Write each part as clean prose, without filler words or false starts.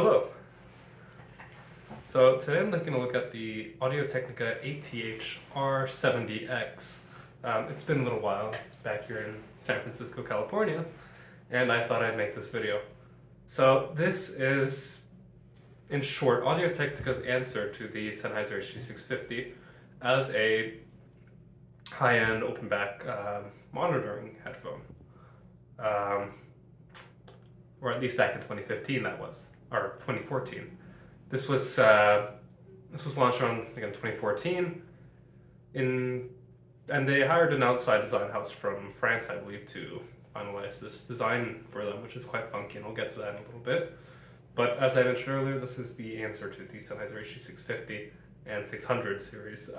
Hello. So today I'm going to look at the Audio-Technica ATH R70X. It's been a little while back here in San Francisco, California, and I thought I'd make this video. So this is, in short, Audio-Technica's answer to the Sennheiser HD650 as a high-end open-back monitoring headphone. Or at least back in 2015 that was, or 2014. This was launched around, again, 2014, and they hired an outside design house from France, I believe, to finalize this design for them, which is quite funky, and I'll get to that in a little bit. But as I mentioned earlier, this is the answer to the Sennheiser HD650 and 600 series.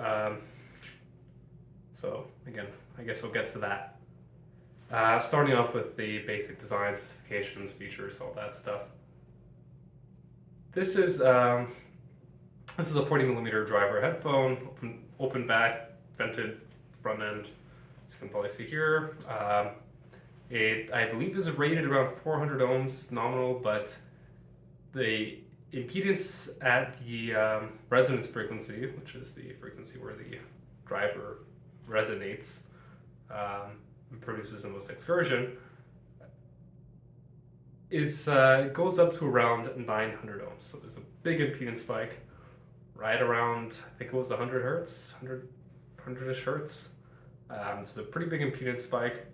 So again, I guess we'll get to that. Starting off with the basic design specifications, features, all that stuff. This is a 40mm driver headphone, open back, vented front end, as you can probably see here. It, I believe, is rated around 400 ohms nominal, but the impedance at the resonance frequency, which is the frequency where the driver resonates, and produces the most excursion, goes up to around 900 ohms. So there's a big impedance spike right around, I think it was 100 hertz, 100-ish hertz. So a pretty big impedance spike.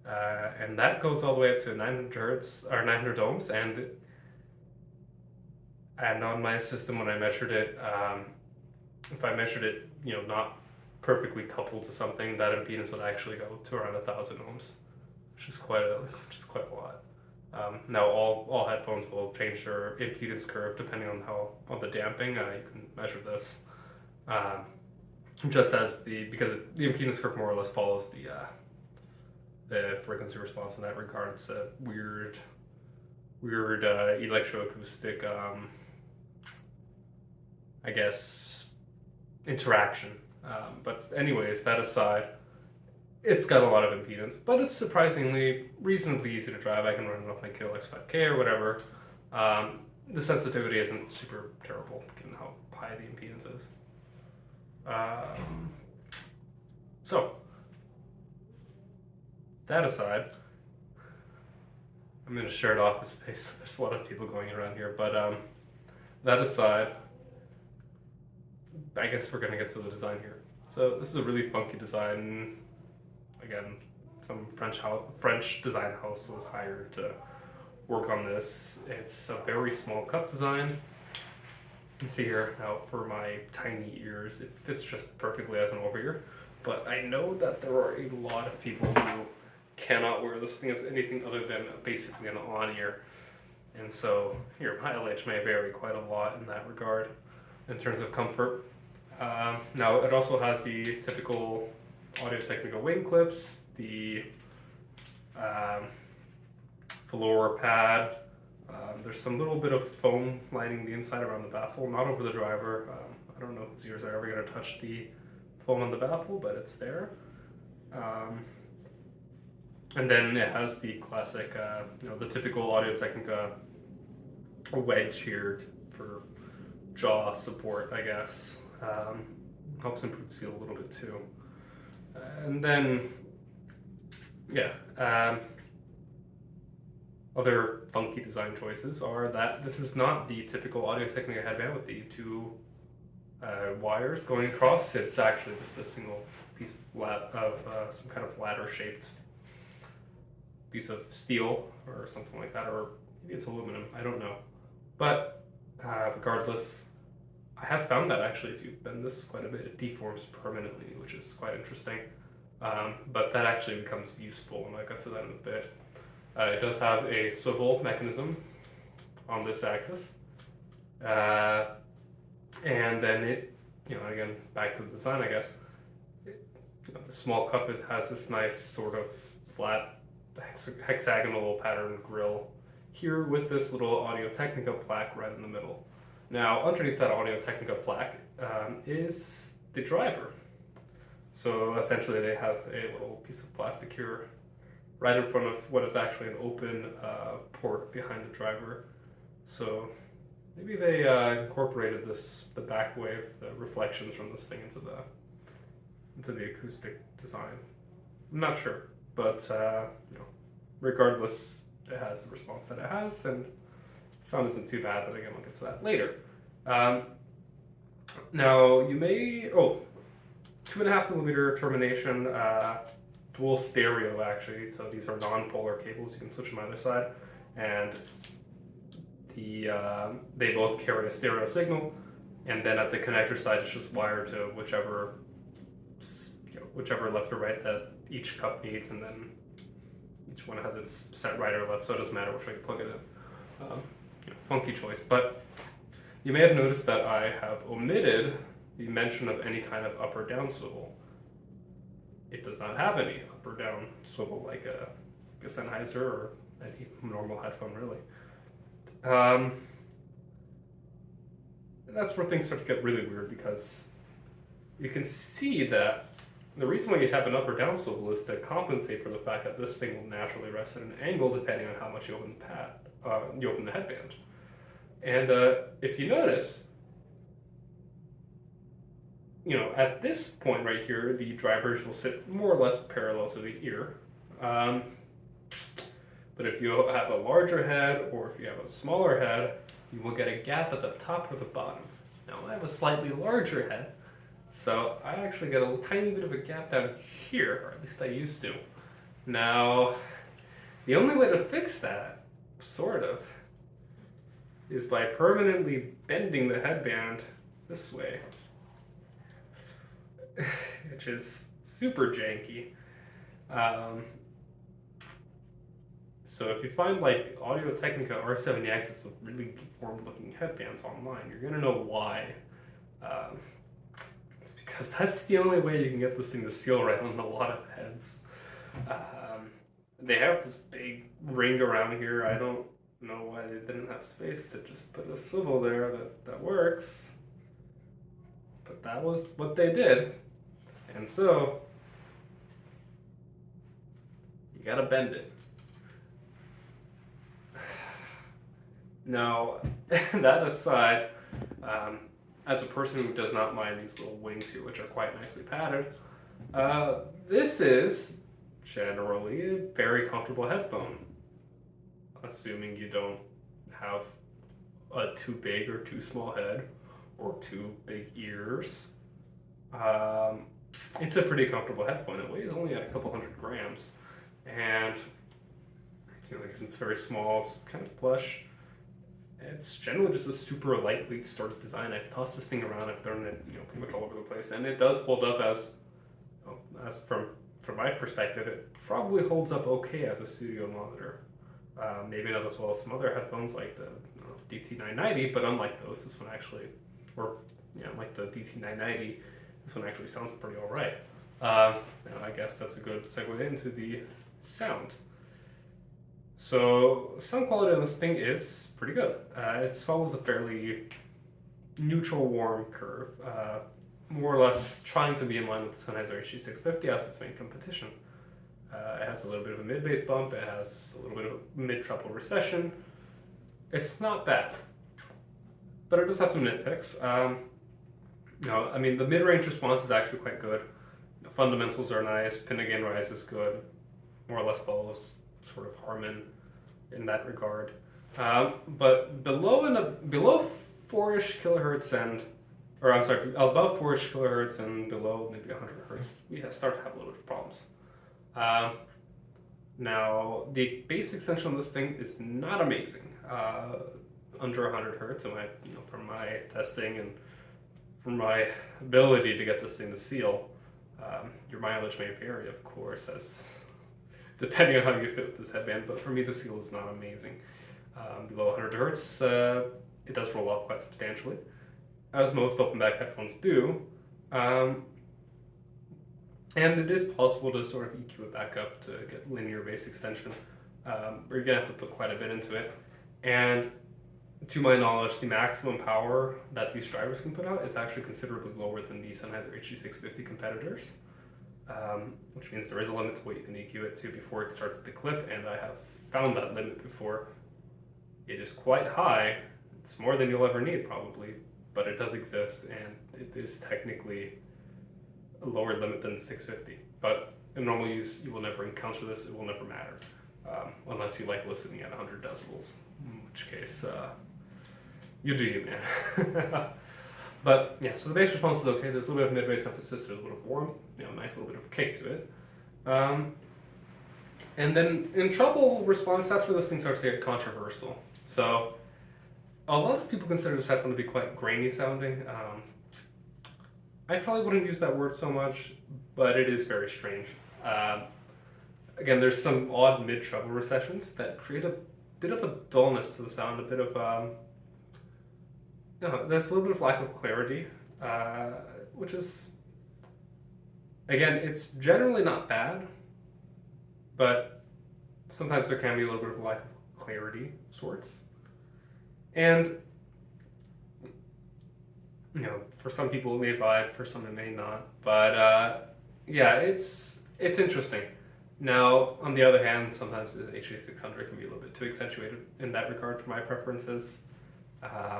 And that goes all the way up to 900 hertz, or 900 ohms. And on my system, when I measured it, if I measured it, not perfectly coupled to something, that impedance would actually go to around 1,000 ohms, which is quite a lot. Now all headphones will change their impedance curve depending on the damping. You can measure this, just as because the impedance curve more or less follows the frequency response in that regard. It's a weird electroacoustic, I guess, interaction. But anyways, that aside, it's got a lot of impedance, but it's surprisingly reasonably easy to drive. I can run it off my KLX5K or whatever. The sensitivity isn't super terrible given how high the impedance is. So, that aside, I'm in a shared office space, so there's a lot of people going around here, but that aside, I guess we're going to get to the design here. So this is a really funky design. Again, some French design house was hired to work on this. It's a very small cup design. You can see here, now for my tiny ears, it fits just perfectly as an over-ear. But I know that there are a lot of people who cannot wear this thing as anything other than basically an on-ear. And so your mileage may vary quite a lot in that regard in terms of comfort. Now it also has the typical Audio-Technica wing clips, the velour pad. There's some little bit of foam lining the inside around the baffle, not over the driver. I don't know whose ears are ever going to touch the foam on the baffle, but it's there. And then it has the classic, the typical Audio-Technica wedge here for jaw support, I guess. Helps improve seal a little bit too. And then, other funky design choices are that this is not the typical Audio-Technica headband with the two wires going across. It's actually just a single piece of some kind of ladder-shaped piece of steel or something like that, or maybe it's aluminum, I don't know. But regardless, I have found that actually if you bend this quite a bit, it deforms permanently, which is quite interesting. But that actually becomes useful, and I'll get to that in a bit. It does have a swivel mechanism on this axis. And then it, again, back to the design, I guess. The small cup has this nice sort of flat hexagonal pattern grille here with this little Audio-Technica plaque right in the middle. Now, underneath that Audio-Technica plaque is the driver. So essentially they have a little piece of plastic here right in front of what is actually an open port behind the driver. So Maybe they incorporated the back wave, the reflections from this thing into the acoustic design. I'm not sure, but regardless, it has the response that it has, and sound isn't too bad. But again, we'll get to that later. Now you may 2.5 mm termination, dual stereo actually. So these are non-polar cables. You can switch them either side, and they both carry a stereo signal. And then at the connector side, it's just wired to whichever left or right that each cup needs, and then each one has its set right or left, so it doesn't matter which way you plug it in. Funky choice, but you may have noticed that I have omitted the mention of any kind of up or down swivel. It does not have any up or down swivel like a Sennheiser or any normal headphone, really. That's where things start to get really weird, because you can see that the reason why you'd have an up or down swivel is to compensate for the fact that this thing will naturally rest at an angle depending on how much you open the headband. And if you notice, at this point right here, the drivers will sit more or less parallel to the ear. But if you have a larger head or if you have a smaller head, you will get a gap at the top or the bottom. Now I have a slightly larger head, so I actually get a tiny bit of a gap down here, or at least I used to. Now, the only way to fix that, sort of, is by permanently bending the headband this way, which is super janky. So if you find like Audio-Technica R70Xs with really deformed looking headbands online, you're gonna know why. It's because that's the only way you can get this thing to seal right on a lot of heads. They have this big ring around here. I don't know why they didn't have space to just put a swivel there that works. But that was what they did. And so, you gotta bend it. Now, that aside, as a person who does not mind these little wings here, which are quite nicely padded, this is generally a very comfortable headphone, assuming you don't have a too big or too small head or too big ears. It's a pretty comfortable headphone. It weighs only at a couple 100 grams, and it's very small, it's kind of plush. It's generally just a super lightweight sort of design. I've tossed this thing around, I've thrown it, pretty much all over the place, and it does hold up as from my perspective, it probably holds up okay as a studio monitor. Maybe not as well as some other headphones like the DT990, but unlike those, this one actually, like the DT990, this one actually sounds pretty all right. And I guess that's a good segue into the sound. So sound quality on this thing is pretty good. It follows a fairly neutral warm curve, more or less trying to be in line with the Sennheiser HD650 as its main competition. It has a little bit of a mid-bass bump, it has a little bit of mid-treble recession. It's not bad, but it does have some nitpicks. The mid-range response is actually quite good. The fundamentals are nice, pin to gain rise is good, more or less follows sort of Harman in that regard. But below 4-ish kilohertz above 4-ish kilohertz and below maybe 100 hertz, we start to have a little bit of problems. Now, the bass extension on this thing is not amazing. Under 100 hertz, and from my testing and from my ability to get this thing to seal, your mileage may vary, of course, depending on how you fit with this headband, but for me the seal is not amazing. Below 100 hertz, it does roll off quite substantially, as most open back headphones do. And it is possible to sort of EQ it back up to get linear bass extension. You're gonna have to put quite a bit into it. And to my knowledge, the maximum power that these drivers can put out is actually considerably lower than the Sennheiser HD650 competitors. Which means there is a limit to what you can EQ it to before it starts to clip, and I have found that limit before. It is quite high. It's more than you'll ever need probably, but it does exist, and it is technically a lower limit than 650. But in normal use, you will never encounter this. It will never matter, unless you like listening at 100 decibels, in which case you do you, man. But yeah, so the bass response is okay. There's a little bit of mid-bass emphasis, there's a little bit of warmth, nice little bit of kick to it. And then in treble response, that's where this thing starts to get controversial. So a lot of people consider this headphone to be quite grainy sounding. I probably wouldn't use that word so much, but it is very strange. Again, there's some odd mid-treble recessions that create a bit of a dullness to the sound, a bit of there's a little bit of lack of clarity, which is, again, it's generally not bad, but sometimes there can be a little bit of lack of clarity, sorts. And, for some people it may vibe, for some it may not. But, yeah, it's interesting. Now, on the other hand, sometimes the HD600 can be a little bit too accentuated in that regard for my preferences.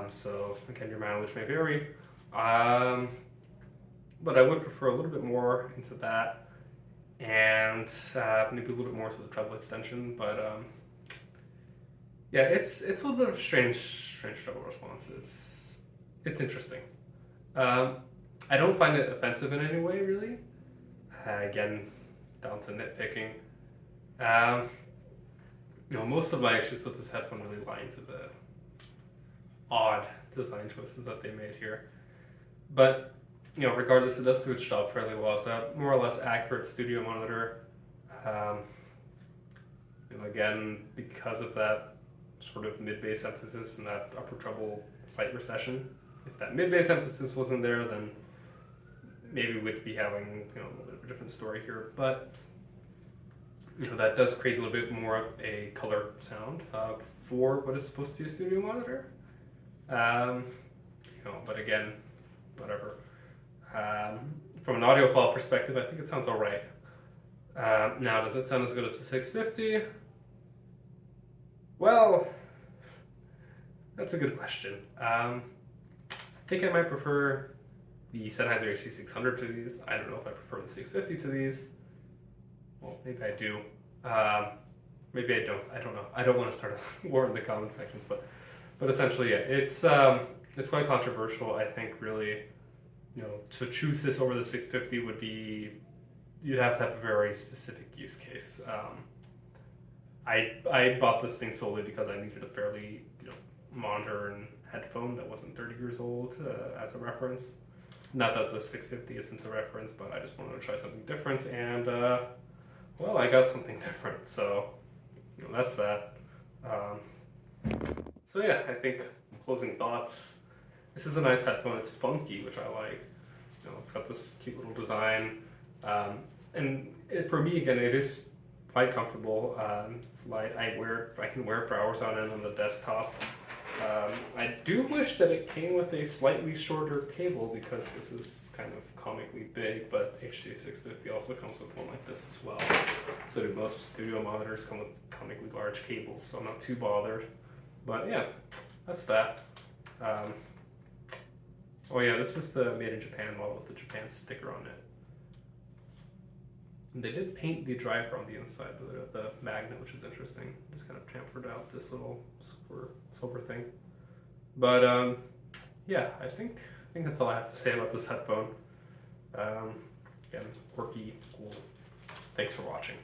So again, your mileage may vary, but I would prefer a little bit more into that, and maybe a little bit more to the treble extension. But yeah, it's a little bit of a strange treble response. It's interesting. I don't find it offensive in any way, really. Again, down to nitpicking. Most of my issues with this headphone really lie into the odd design choices that they made here. But, regardless, it does do its job fairly well. It's a more or less accurate studio monitor. Again, because of that sort of mid-bass emphasis and that upper treble slight recession. If that mid-bass emphasis wasn't there, then maybe we'd be having a little bit of a different story here. But that does create a little bit more of a color sound for what is supposed to be a studio monitor. But again, whatever. From an audiophile perspective, I think it sounds all right. Now, does it sound as good as the 650? Well, that's a good question. I think I might prefer the Sennheiser HD600 to these. I don't know if I prefer the 650 to these. Well, maybe I do. Maybe I don't. I don't know. I don't want to start a war in the comment sections, but essentially, yeah, it's quite controversial. I think really, to choose this over the 650 would be, you'd have to have a very specific use case. I bought this thing solely because I needed a fairly modern headphone that wasn't 30 years old as a reference. Not that the 650 isn't a reference, but I just wanted to try something different, and well, I got something different. So that's that. So yeah, I think closing thoughts. This is a nice headphone. It's funky, which I like. It's got this cute little design, and for me, again, it is quite comfortable. It's light. I can wear it for hours on end on the desktop. I do wish that it came with a slightly shorter cable because this is kind of comically big, but HD650 also comes with one like this as well. So do most studio monitors come with comically large cables, so I'm not too bothered. But yeah, that's that. Oh yeah, this is the made in Japan model with the Japan sticker on it. And they did paint the driver on the inside with the magnet, which is interesting. Just kind of chamfered out this little silver thing. But yeah, I think that's all I have to say about this headphone. Again, quirky, cool. Thanks for watching.